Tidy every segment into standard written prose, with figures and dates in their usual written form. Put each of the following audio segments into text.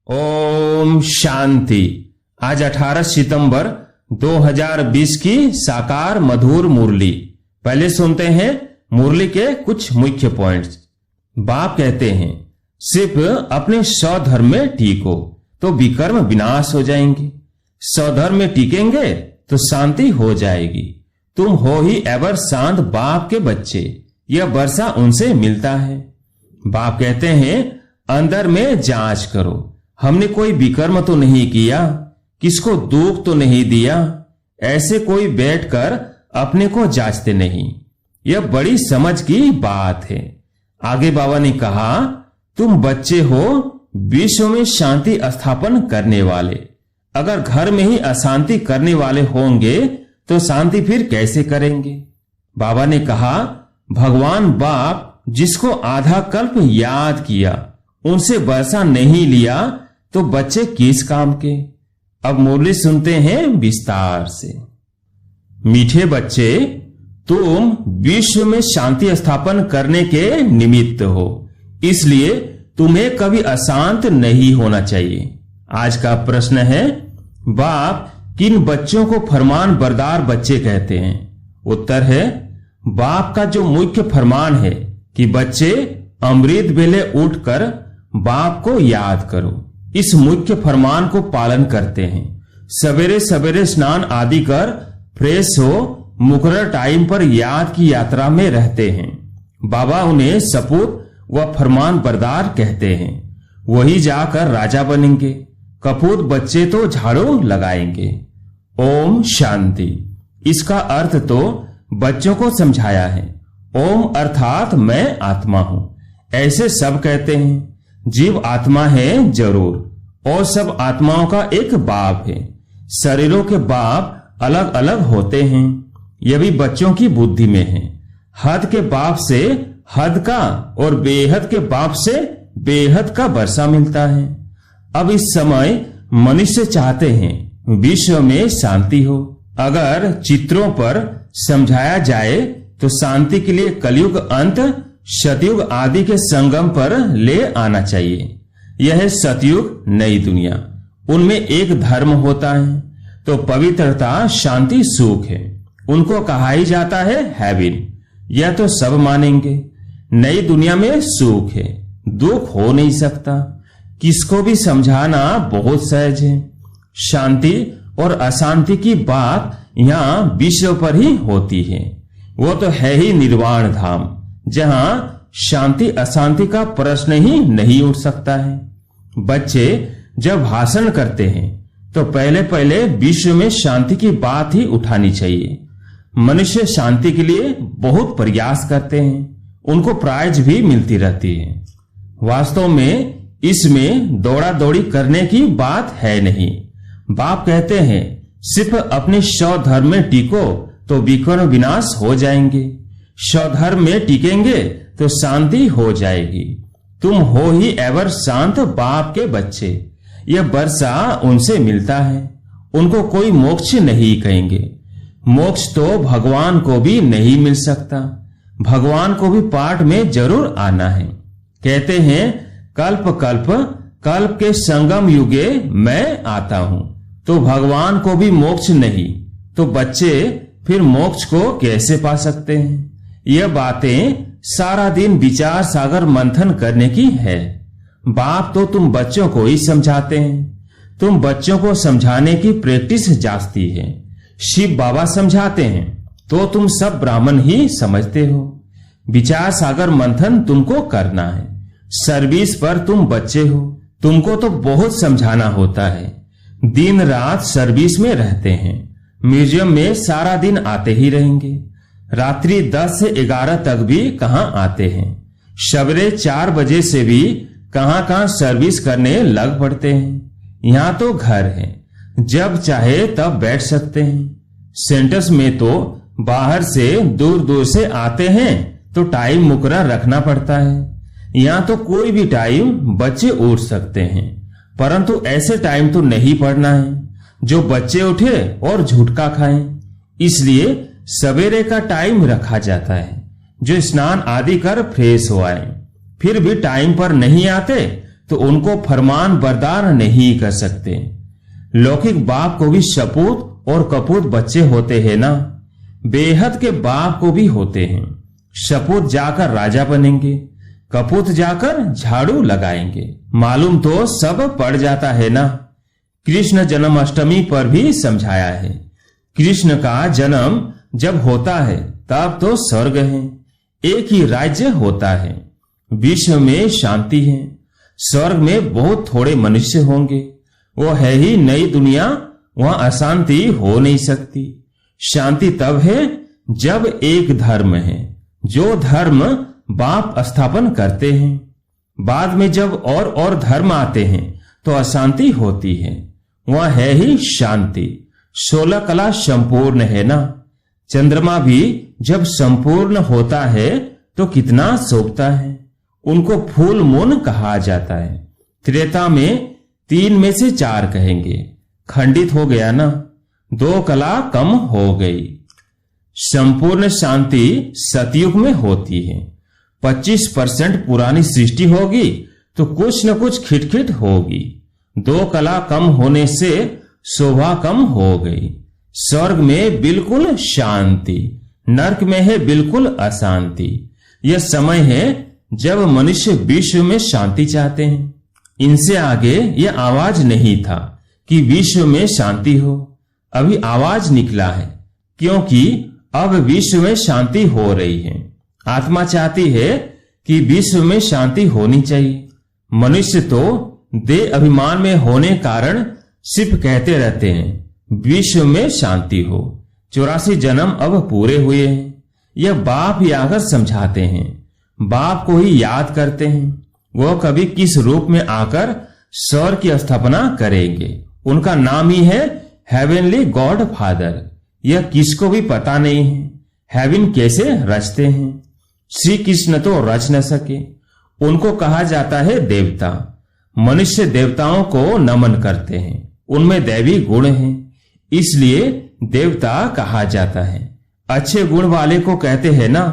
ओम शांति। आज 18 सितंबर 2020 की साकार मधुर मुरली। पहले सुनते हैं मुरली के कुछ मुख्य पॉइंट्स। बाप कहते हैं सिर्फ अपने स्वधर्म में टिको तो विकर्म विनाश हो जाएंगे। स्वधर्म में टिकेंगे तो शांति हो जाएगी। तुम हो ही एवर शांत बाप के बच्चे, यह वर्षा उनसे मिलता है। बाप कहते हैं अंदर में जांच करो, हमने कोई विकर्म तो नहीं किया, किसको दुख तो नहीं दिया। ऐसे कोई बैठकर अपने को जांचते नहीं। यह बड़ी समझ की बात है। आगे बाबा ने कहा तुम बच्चे हो विश्व में शांति स्थापन करने वाले। अगर घर में ही अशांति करने वाले होंगे तो शांति फिर कैसे करेंगे। बाबा ने कहा भगवान बाप जिसको आधा कल्प याद किया उनसे वर्षा नहीं लिया तो बच्चे किस काम के। अब मुरली सुनते हैं विस्तार से। मीठे बच्चे, तुम विश्व में शांति स्थापन करने के निमित्त हो, इसलिए तुम्हें कभी अशांत नहीं होना चाहिए। आज का प्रश्न है बाप किन बच्चों को फरमान बरदार बच्चे कहते हैं। उत्तर है बाप का जो मुख्य फरमान है कि बच्चे अमृत बेले उठकर बाप को याद करो, इस मुख्य फरमान को पालन करते हैं। सवेरे सवेरे स्नान आदि कर फ्रेश हो मुकर्रर टाइम पर याद की यात्रा में रहते हैं। बाबा उन्हें सपूत व फरमान बरदार कहते हैं। वही जाकर राजा बनेंगे। कपूत बच्चे तो झाड़ू लगाएंगे। ओम शांति। इसका अर्थ तो बच्चों को समझाया है। ओम अर्थात मैं आत्मा हूं, ऐसे सब कहते हैं। जीव आत्मा है जरूर, और सब आत्माओं का एक बाप है। शरीरों के बाप अलग अलग होते हैं। यह भी बच्चों की बुद्धि में है। हद के बाप से हद का और बेहद के बाप से बेहद का वर्षा मिलता है। अब इस समय मनुष्य चाहते हैं विश्व में शांति हो। अगर चित्रों पर समझाया जाए तो शांति के लिए कलयुग अंत सतयुग आदि के संगम पर ले आना चाहिए। यह है सतयुग नई दुनिया। उनमें एक धर्म होता है तो पवित्रता शांति सुख है। उनको कहा ही जाता है हेवन। यह तो सब मानेंगे। नई दुनिया में सुख है, दुख हो नहीं सकता। किसको भी समझाना बहुत सहज है। शांति और अशांति की बात यहाँ विश्व पर ही होती है। वो तो है ही निर्वाण धाम, जहां शांति अशांति का प्रश्न ही नहीं उठ सकता है। बच्चे जब भाषण करते हैं तो पहले पहले विश्व में शांति की बात ही उठानी चाहिए। मनुष्य शांति के लिए बहुत प्रयास करते हैं, उनको प्राइज भी मिलती रहती है। वास्तव में इसमें दौड़ा दौड़ी करने की बात है नहीं। बाप कहते हैं सिर्फ अपने स्वधर्म में टिको तो विकर्म विनाश हो जाएंगे। स्वधर्म में टिकेंगे तो शांति हो जाएगी। तुम हो ही एवर शांत बाप के बच्चे, यह वर्षा उनसे मिलता है। उनको कोई मोक्ष नहीं कहेंगे। मोक्ष तो भगवान को भी नहीं मिल सकता। भगवान को भी पाठ में जरूर आना है। कहते हैं कल्प कल्प कल्प के संगम युगे मैं आता हूं, तो भगवान को भी मोक्ष नहीं तो बच्चे फिर मोक्ष को कैसे पा सकते हैं। यह बातें सारा दिन विचार सागर मंथन करने की है। बाप तो तुम बच्चों को ही समझाते हैं। तुम बच्चों को समझाने की प्रैक्टिस जास्ती है। शिव बाबा समझाते हैं तो तुम सब ब्राह्मण ही समझते हो। विचार सागर मंथन तुमको करना है। सर्विस पर तुम बच्चे हो, तुमको तो बहुत समझाना होता है। दिन रात सर्विस में रहते हैं। म्यूजियम में सारा दिन आते ही रहेंगे। रात्रि 10 से 11 तक भी कहां आते हैं। सवेरे 4 बजे से भी कहां सर्विस करने लग पड़ते हैं। यहाँ तो घर है, जब चाहे तब बैठ सकते हैं। सेंटर्स में तो बाहर से दूर दूर से आते हैं तो टाइम मुकर्रर रखना पड़ता है। यहाँ तो कोई भी टाइम बच्चे उठ सकते हैं, परंतु ऐसे टाइम तो नहीं पढ़ना है जो बच्चे उठे और झुटका खाएं। इसलिए सवेरे का टाइम रखा जाता है जो स्नान आदि कर फ्रेश हो आए। फिर भी टाइम पर नहीं आते तो उनको फरमान बरदार नहीं कर सकते। लौकिक बाप को भी सपूत और कपूत बच्चे होते हैं ना, बेहद के बाप को भी होते हैं। सपूत जाकर राजा बनेंगे, कपूत जाकर झाड़ू लगाएंगे। मालूम तो सब पड़ जाता है ना। कृष्ण जन्माष्टमी पर भी समझाया है, कृष्ण का जन्म जब होता है तब तो स्वर्ग है, एक ही राज्य होता है, विश्व में शांति है। स्वर्ग में बहुत थोड़े मनुष्य होंगे, वो है ही नई दुनिया, वहां अशांति हो नहीं सकती। शांति तब है जब एक धर्म है, जो धर्म बाप स्थापन करते हैं। बाद में जब और धर्म आते हैं तो अशांति होती है, वहां है ही शांति। 16 कला संपूर्ण है ना। चंद्रमा भी जब संपूर्ण होता है तो कितना शोभता है, उनको फूल मून कहा जाता है। त्रेता में 3 में से 4 कहेंगे, खंडित हो गया ना, 2 कला कम हो गई। संपूर्ण शांति सतयुग में होती है। 25% पुरानी सृष्टि होगी तो कुछ न कुछ खिटखिट होगी। 2 कला कम होने से शोभा कम हो गई। स्वर्ग में बिल्कुल शांति, नरक में है बिल्कुल अशांति। यह समय है जब मनुष्य विश्व में शांति चाहते हैं। इनसे आगे यह आवाज नहीं था कि विश्व में शांति हो। अभी आवाज निकला है, क्योंकि अब विश्व में शांति हो रही है। आत्मा चाहती है कि विश्व में शांति होनी चाहिए। मनुष्य तो देह अभिमान में होने कारण सिर्फ कहते रहते हैं विश्व में शांति हो। 84 जन्म अब पूरे हुए हैं। यह बाप ही आकर समझाते हैं, बाप को ही याद करते हैं। वह कभी किस रूप में आकर स्वर्ग की स्थापना करेंगे। उनका नाम ही है हेवनली गॉड फादर। यह किसको भी पता नहीं है हेवन कैसे रचते हैं। श्री कृष्ण तो रच न सके, उनको कहा जाता है देवता। मनुष्य देवताओं को नमन करते हैं, उनमें दैवी गुण हैं, इसलिए देवता कहा जाता है। अच्छे गुण वाले को कहते हैं ना,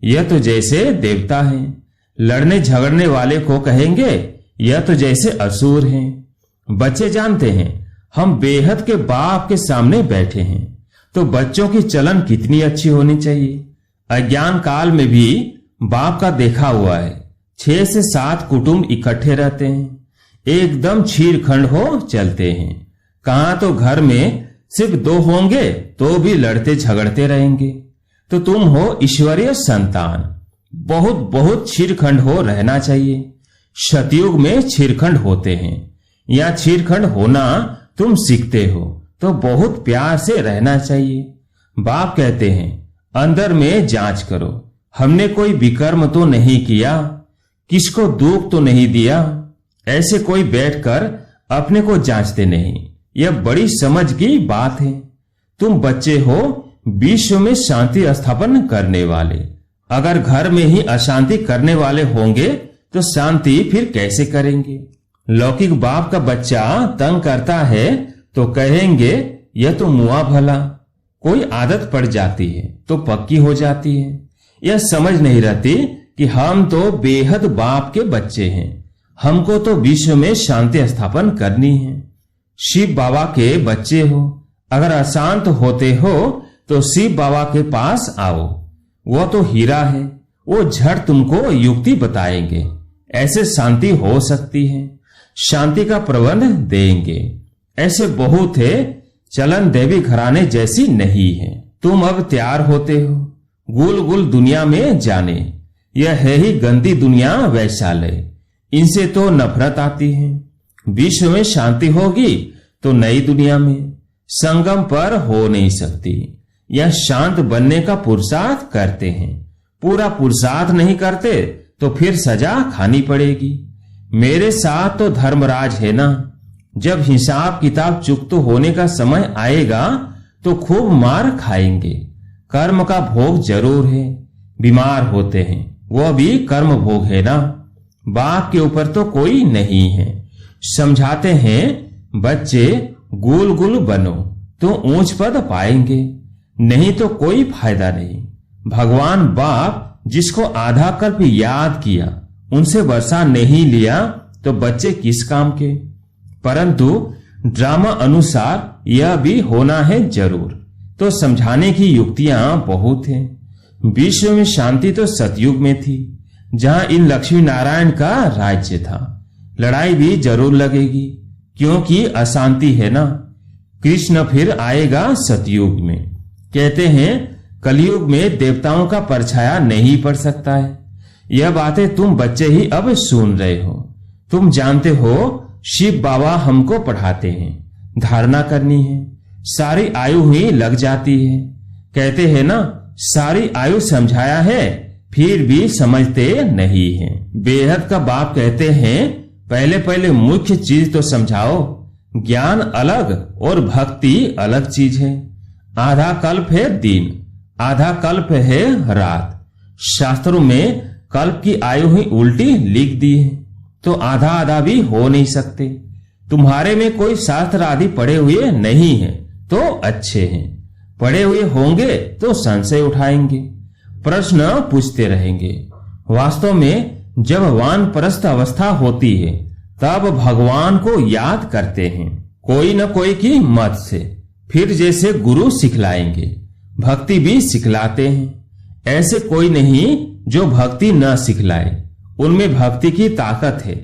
यह तो जैसे देवता है। लड़ने झगड़ने वाले को कहेंगे यह तो जैसे असुर हैं। बच्चे जानते हैं हम बेहद के बाप के सामने बैठे हैं, तो बच्चों की चलन कितनी अच्छी होनी चाहिए। अज्ञान काल में भी बाप का देखा हुआ है, 6 से 7 कुटुंब इकट्ठे रहते हैं, एकदम छीरखंड हो चलते हैं। कहां तो घर में सिर्फ 2 होंगे तो भी लड़ते झगड़ते रहेंगे। तो तुम हो ईश्वरीय संतान, बहुत बहुत छीरखंड हो रहना चाहिए। सतयुग में छीरखंड होते हैं, या छीरखंड होना तुम सीखते हो तो बहुत प्यार से रहना चाहिए। बाप कहते हैं अंदर में जांच करो, हमने कोई विकर्म तो नहीं किया, किसको दुख तो नहीं दिया। ऐसे कोई बैठकर अपने को जांचते नहीं, यह बड़ी समझ की बात है। तुम बच्चे हो विश्व में शांति स्थापन करने वाले। अगर घर में ही अशांति करने वाले होंगे तो शांति फिर कैसे करेंगे। लौकिक बाप का बच्चा तंग करता है तो कहेंगे यह तो मुआ भला। कोई आदत पड़ जाती है तो पक्की हो जाती है। यह समझ नहीं रहती कि हम तो बेहद बाप के बच्चे हैं, हमको तो विश्व में शांति स्थापन करनी है। शिव बाबा के बच्चे हो, अगर अशांत होते हो तो शिव बाबा के पास आओ, वो तो हीरा है, वो झट तुमको युक्ति बताएंगे, ऐसे शांति हो सकती है, शांति का प्रबंध देंगे। ऐसे बहुत है, चलन देवी घराने जैसी नहीं है। तुम अब तैयार होते हो गुल गुल दुनिया में जाने। यह है ही गंदी दुनिया वैशालय, इनसे तो नफरत आती है। विश्व में शांति होगी तो नई दुनिया में संगम पर हो नहीं सकती। यह शांत बनने का पुरुषार्थ करते हैं, पूरा पुरुषार्थ नहीं करते तो फिर सजा खानी पड़ेगी। मेरे साथ तो धर्मराज है ना, जब हिसाब किताब चुकत होने का समय आएगा तो खूब मार खाएंगे। कर्म का भोग जरूर है, बीमार होते हैं वो भी कर्म भोग है ना, बाप के ऊपर तो कोई नहीं है। समझाते हैं बच्चे गुल गुल बनो तो ऊंच पद पाएंगे, नहीं तो कोई फायदा नहीं। भगवान बाप जिसको आधा कल्प याद किया उनसे वर्षा नहीं लिया तो बच्चे किस काम के। परंतु ड्रामा अनुसार यह भी होना है जरूर। तो समझाने की युक्तियां बहुत हैं। विश्व में शांति तो सतयुग में थी, जहां इन लक्ष्मी नारायण का राज्य था। लड़ाई भी जरूर लगेगी, क्योंकि अशांति है ना। कृष्ण फिर आएगा सतयुग में। कहते हैं कलयुग में देवताओं का परछाया नहीं पड़ सकता है। यह बातें तुम बच्चे ही अब सुन रहे हो। तुम जानते हो शिव बाबा हमको पढ़ाते हैं, धारणा करनी है, सारी आयु ही लग जाती है। कहते हैं ना, सारी आयु समझाया है फिर भी समझते नहीं हैं। बेहद का बाप कहते हैं पहले पहले मुख्य चीज तो समझाओ। ज्ञान अलग और भक्ति अलग चीज है। आधा कल्प है दिन, आधा कल्प है रात। शास्त्रों में कल्प की आयु ही उल्टी लिख दी है, तो आधा आधा भी हो नहीं सकते। तुम्हारे में कोई शास्त्र आदि पढ़े हुए नहीं है तो अच्छे हैं, पढ़े हुए होंगे तो संशय उठाएंगे, प्रश्न पूछते रहेंगे। वास्तव में जब वानप्रस्थ अवस्था होती है तब भगवान को याद करते हैं, कोई न कोई की मत से। फिर जैसे गुरु सिखलाएंगे, भक्ति भी सिखलाते हैं। ऐसे कोई नहीं जो भक्ति न सिखलाए। उनमें भक्ति की ताकत है,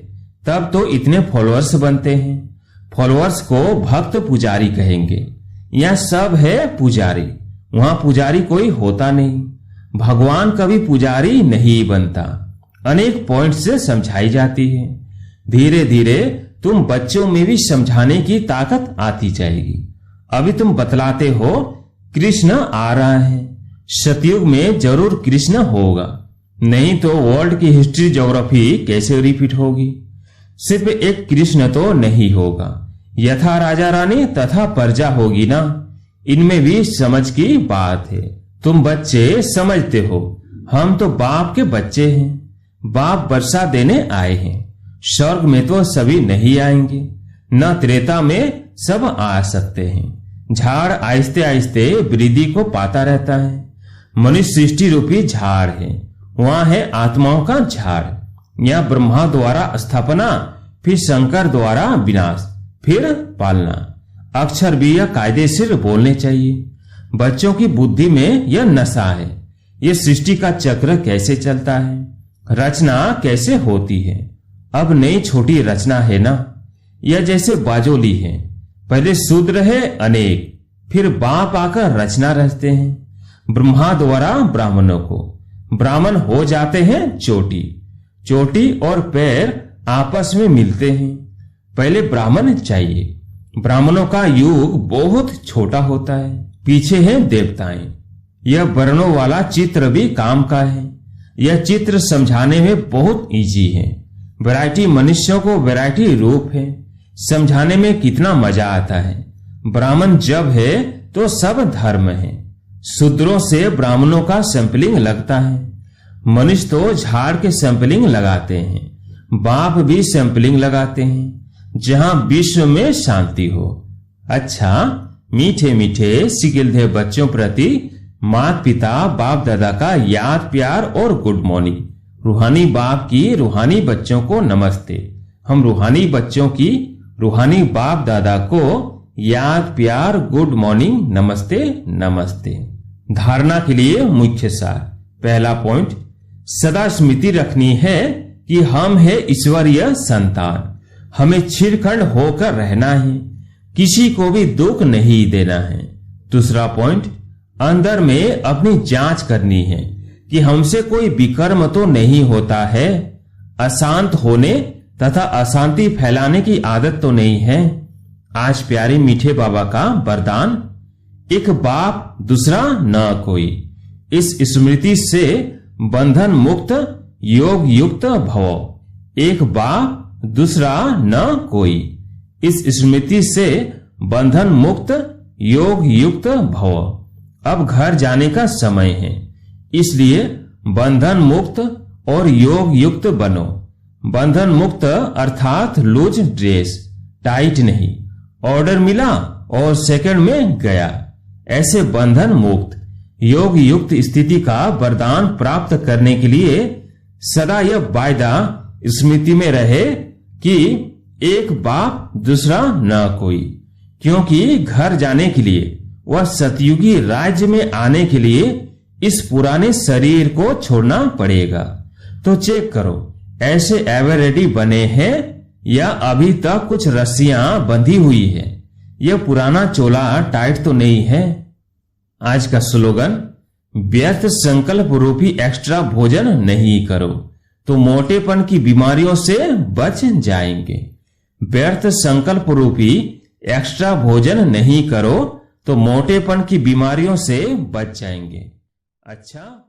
तब तो इतने फॉलोअर्स बनते हैं। फॉलोअर्स को भक्त पुजारी कहेंगे। यह सब है पुजारी, वहां पुजारी कोई होता नहीं। भगवान कभी पुजारी नहीं बनता। अनेक पॉइंट से समझाई जाती है। धीरे धीरे तुम बच्चों में भी समझाने की ताकत आती जाएगी। अभी तुम बतलाते हो कृष्ण आ रहा है, सतयुग में जरूर कृष्ण होगा, नहीं तो वर्ल्ड की हिस्ट्री ज्योग्राफी कैसे रिपीट होगी। सिर्फ एक कृष्ण तो नहीं होगा, यथा राजा रानी तथा प्रजा होगी ना। इनमें भी समझ की बात है। तुम बच्चे समझते हो, हम तो बाप के बच्चे हैं। बाप वर्षा देने आए हैं। स्वर्ग में तो सभी नहीं आएंगे, न त्रेता में सब आ सकते हैं। झाड़ आहिस्ते आहिस्ते वृद्धि को पाता रहता है। मनुष्य सृष्टि रूपी झाड़ है, वहां है आत्माओं का झाड़। यह ब्रह्मा द्वारा स्थापना, फिर शंकर द्वारा विनाश, फिर पालना। अक्षर भी यह कायदेशीर बोलने चाहिए। बच्चों की बुद्धि में यह नशा है। यह सृष्टि का चक्र कैसे चलता है, रचना कैसे होती है। अब नई छोटी रचना है ना। यह जैसे बाजोली है, पहले शूद्र है अनेक, फिर बाप आकर रचना रचते हैं। ब्रह्मा द्वारा ब्राह्मणों को, ब्राह्मण हो जाते हैं चोटी। चोटी और पैर आपस में मिलते हैं। पहले ब्राह्मण चाहिए। ब्राह्मणों का युग बहुत छोटा होता है, पीछे हैं देवताएं। यह वर्णों वाला चित्र भी काम का है। यह चित्र समझाने में बहुत इजी है। वैरायटी मनुष्यों को वैरायटी रूप है। समझाने में कितना मजा आता है। ब्राह्मण जब है तो सब धर्म है। शूद्रों से ब्राह्मणों का सैंपलिंग लगता है। मनुष्य तो झाड़ के सैंपलिंग लगाते हैं, बाप भी सैंपलिंग लगाते हैं, जहां विश्व में शांति हो। अच्छा, मीठे मीठे सिकिलधे बच्चों प्रति माता पिता बाप दादा का याद प्यार और गुड मॉर्निंग। रूहानी बाप की रूहानी बच्चों को नमस्ते। हम रूहानी बच्चों की रूहानी बाप दादा को याद प्यार गुड मॉर्निंग नमस्ते नमस्ते। धारणा के लिए मुख्य सार। पहला पॉइंट, सदा स्मृति रखनी है कि हम है ईश्वरीय संतान। हमें चिरखंड होकर रहना है, किसी को भी दुख नहीं देना है। दूसरा पॉइंट, अंदर में अपनी जांच करनी है कि हमसे कोई विकर्म तो नहीं होता है। अशांत होने तथा अशांति फैलाने की आदत तो नहीं है। आज प्यारे मीठे बाबा का वरदान, एक बाप दूसरा न कोई। इस स्मृति से बंधन मुक्त योग युक्त भव। एक बाप दूसरा न कोई। इस स्मृति से बंधन मुक्त योग युक्त भव। अब घर जाने का समय है, इसलिए बंधन मुक्त और योग युक्त बनो। बंधन मुक्त अर्थात लूज ड्रेस, टाइट नहीं। ऑर्डर मिला और सेकंड में गया, ऐसे बंधन मुक्त योग युक्त स्थिति का वरदान प्राप्त करने के लिए सदा यह वायदा स्मृति में रहे कि एक बाप दूसरा न कोई, क्योंकि घर जाने के लिए वह सतयुगी राज्य में आने के लिए इस पुराने शरीर को छोड़ना पड़ेगा। तो चेक करो, ऐसे एवर रेडी बने हैं या अभी तक कुछ रस्सियां बंधी हुई है? यह पुराना चोला टाइट तो नहीं है? आज का स्लोगन, व्यर्थ संकल्प रूपी एक्स्ट्रा भोजन नहीं करो तो मोटेपन की बीमारियों से बच जाएंगे। व्यर्थ संकल्प रूपी एक्स्ट्रा भोजन नहीं करो तो मोटेपन की बीमारियों से बच जाएंगे। अच्छा।